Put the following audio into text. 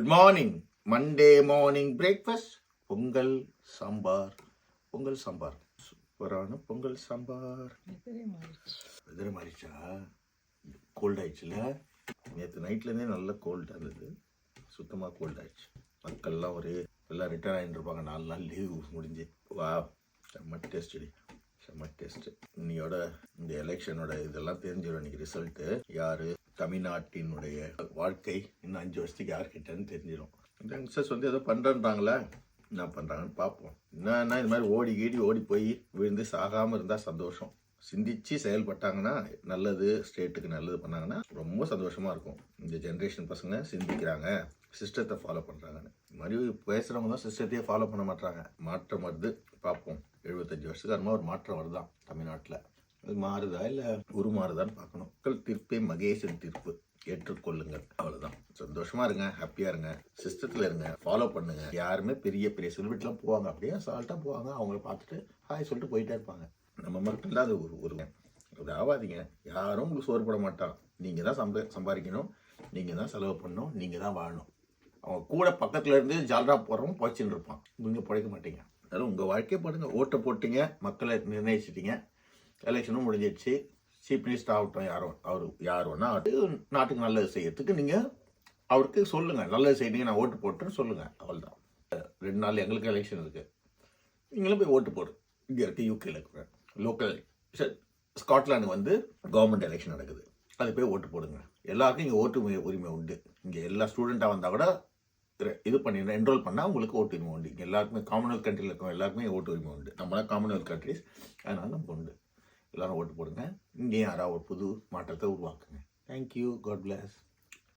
Good morning. Monday morning breakfast Pongal sambar. சூப்பரான Pongal sambar. Weather மாறிச்சா? Gold ஆயிடுச்சுல. நேற்று நைட்லேருந்தே நல்ல கோல்டாக இருந்தது. சுத்தமாக கோல்ட் ஆயிடுச்சு. மக்கள்லாம் எல்லாம் ரிட்டர்ன் ஆகிட்டு இருப்பாங்க. 4 நாள் லீவ் முடிஞ்சு. வா, செம்ம டேஸ்ட்டு. இன்னையோட இந்த எலெக்ஷனோட இதெல்லாம் தெரிஞ்சிடும். இன்னைக்கு ரிசல்ட்டு யார் தமிழ்நாட்டினுடைய வாழ்க்கை இன்னும் 5 வருஷத்துக்கு யார்கிட்டன்னு தெரிஞ்சிடும். யங்ஸ்டர்ஸ் ஏதோ பண்ணுறாங்களே, என்ன பண்ணுறாங்கன்னு பார்ப்போம். என்னன்னா இது மாதிரி ஓடி போய் விழுந்து சாகாமல் இருந்தால் சந்தோஷம். சிந்திச்சு செயல்பட்டாங்கன்னா நல்லது, ஸ்டேட்டுக்கு நல்லது பண்ணாங்கன்னா ரொம்ப சந்தோஷமாக இருக்கும். இந்த ஜென்ரேஷன் பசங்க சிந்திக்கிறாங்க, சிஸ்டத்தை ஃபாலோ பண்ணுறாங்கன்னு. இது மாதிரி பேசுகிறவங்க தான் சிஸ்டத்தையே ஃபாலோ பண்ண மாட்டாங்க. மாற்றம் வருது, பார்ப்போம். 75 வருஷத்துக்கு அப்புறமா ஒரு மாற்றம் வருதான் தமிழ்நாட்டில். அது மாறுதா இல்லை உருமாறுதான்னு பார்க்கணும். மக்கள் தீர்ப்பே மகேசன் தீர்ப்பு, ஏற்றுக்கொள்ளுங்கள். அவ்வளோதான். சந்தோஷமா இருங்க, ஹாப்பியா இருங்க, சிஸ்டத்தில் இருங்க, ஃபாலோ பண்ணுங்க. யாருமே பெரிய செலிபிரிட்டிலாம் போவாங்க, அப்படியே சால்ட்டாக போவாங்க. அவங்கள பார்த்துட்டு ஹாய் சொல்லிட்டு போயிட்டே இருப்பாங்க. நம்ம மட்டும் தான் அது ஒரு ஆவாதீங்க. யாரும் உங்களுக்கு சோறு போட மாட்டான். நீங்கள் தான் சம்பாதிக்கணும், நீங்கள் தான் செலவு பண்ணணும், நீங்கள் தான் வாழணும். அவங்க கூட பக்கத்தில் இருந்து ஜாலரா போகிறவங்க பழிச்சுன்னு இருப்பான். நீங்கள் பழைக்க மாட்டீங்க. அதனால உங்கள் வாழ்க்கையை பாருங்க. ஓட்டை போட்டீங்க, மக்களை நிர்ணயிச்சிட்டீங்க, எலெக்ஷனும் முடிஞ்சிடுச்சு. சீஃப் மினிஸ்டர் ஆகட்டும், யார் வேணா நாட்டுக்கு நல்லது செய்யறதுக்கு நீங்கள் அவருக்கு சொல்லுங்கள். நல்லது செய்யறீங்க, நான் ஓட்டு போட்டுன்னு சொல்லுங்கள். அவள்தான். 2 நாள் எங்களுக்கு எலெக்ஷன் இருக்குது. நீங்களும் போய் ஓட்டு போடு. இங்கே இருக்குது, யூகேல இருக்கிற லோக்கல் ஸ்காட்லாண்டு கவர்மெண்ட் எலெக்ஷன் நடக்குது. அது போய் ஓட்டு போடுங்க. எல்லாருக்கும் இங்கே ஓட்டு உரிமை உண்டு. இங்கே எல்லா ஸ்டூடெண்ட்டாக வந்தால் கூட இது பண்ணிடுறேன், என்ரோல் பண்ணால் உங்களுக்கு ஓட்டு உரிமை உண்டு. இங்கே எல்லாருக்குமே காமன்வெல்த் கண்ட்ரியில் இருக்கோம், எல்லாருக்குமே ஓட்டு உரிமை உண்டு. நம்மளாம் காமன்வெல்த் கண்ட்ரிஸ், அதனால நம்ம உண்டு. எல்லாரும் ஓட்டு போடுங்க. இங்கேயும் யாராவது ஒரு புது மாற்றத்தை உருவாக்குங்க. தேங்க்யூ. God plus.